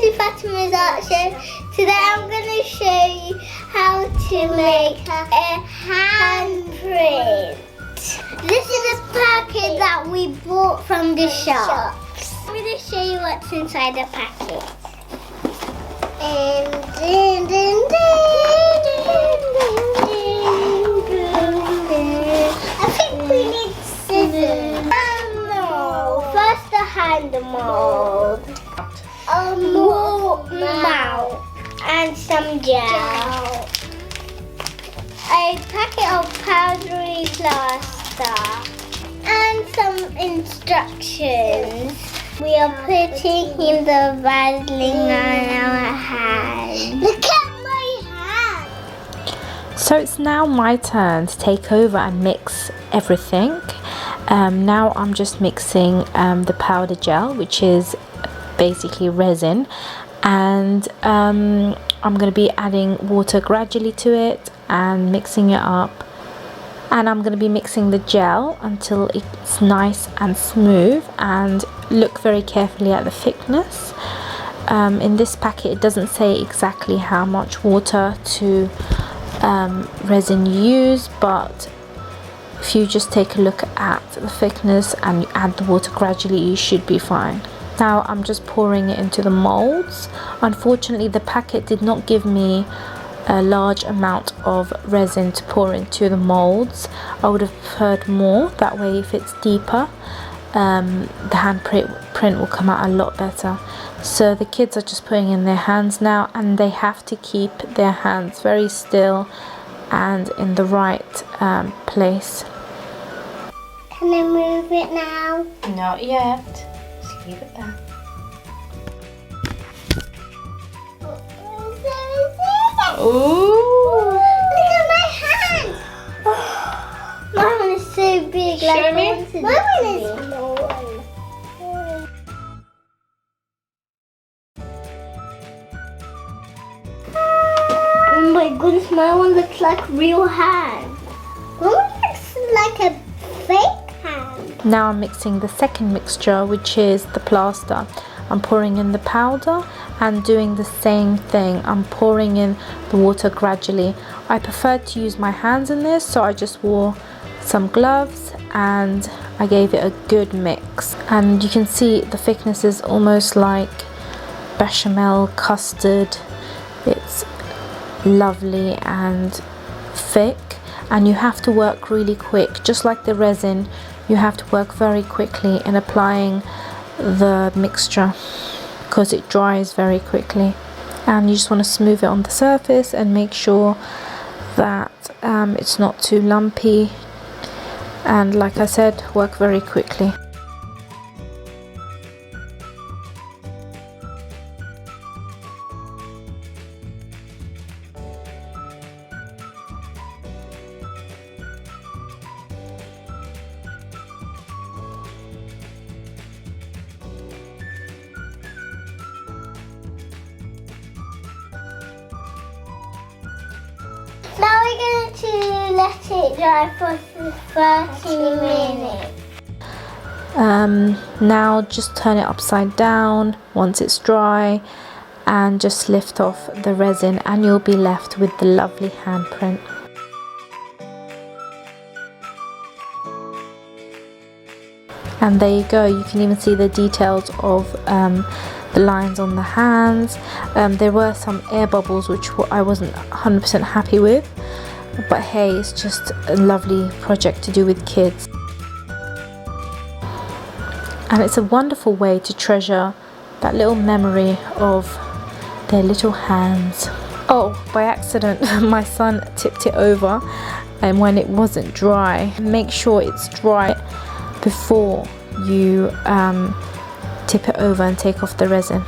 to Fatima's art show. Today I'm going to show you how to make a handprint. This is a packet that we bought from the shop. I'm going to show you what's inside the packet. And I think we need scissors. No, first the hand mold. Mount and some gel. A packet of powdery plaster and some instructions. We are putting in the Vaseline on our hand. Look at my hand! So it's now my turn to take over and mix everything. Now I'm just mixing the powder gel, which is basically resin, and I'm going to be adding water gradually to it and mixing it up, and I'm going to be mixing the gel until it's nice and smooth, and look very carefully at the thickness. In this packet it doesn't say exactly how much water to resin you use, but if you just take a look at the thickness and you add the water gradually, you should be fine. Now I'm just pouring it into the molds. Unfortunately the packet did not give me a large amount of resin to pour into the molds. I would have preferred more, that way if it's deeper the handprint will come out a lot better. So the kids are just putting in their hands now, and they have to keep their hands very still and in the right place. Can I move it now? Not yet. Just leave it there. Ooh! Look at my hand! My one is so big. Show me. My one is small. Oh my goodness, my one looks like real hand. My one looks like a fake hand. Now I'm mixing the second mixture, which is the plaster. I'm pouring in the powder and doing the same thing. I'm pouring in the water gradually. I prefer to use my hands in this, so I just wore some gloves and I gave it a good mix. And you can see the thickness is almost like bechamel custard. It's lovely and thick, and you have to work really quick. Just like the resin, you have to work very quickly in applying the mixture because it dries very quickly, and you just want to smooth it on the surface and make sure that it's not too lumpy, and like I said, work very quickly. Now we're going to let it dry for 30 minutes. Now just turn it upside down once it's dry and just lift off the resin, and you'll be left with the lovely handprint. And there you go, you can even see the details of the lines on the hands. There were some air bubbles which I wasn't 100% happy with, but hey, it's just a lovely project to do with kids, and it's a wonderful way to treasure that little memory of their little hands. Oh, by accident my son tipped it over, and when it wasn't dry, make sure it's dry before you tip it over and take off the resin.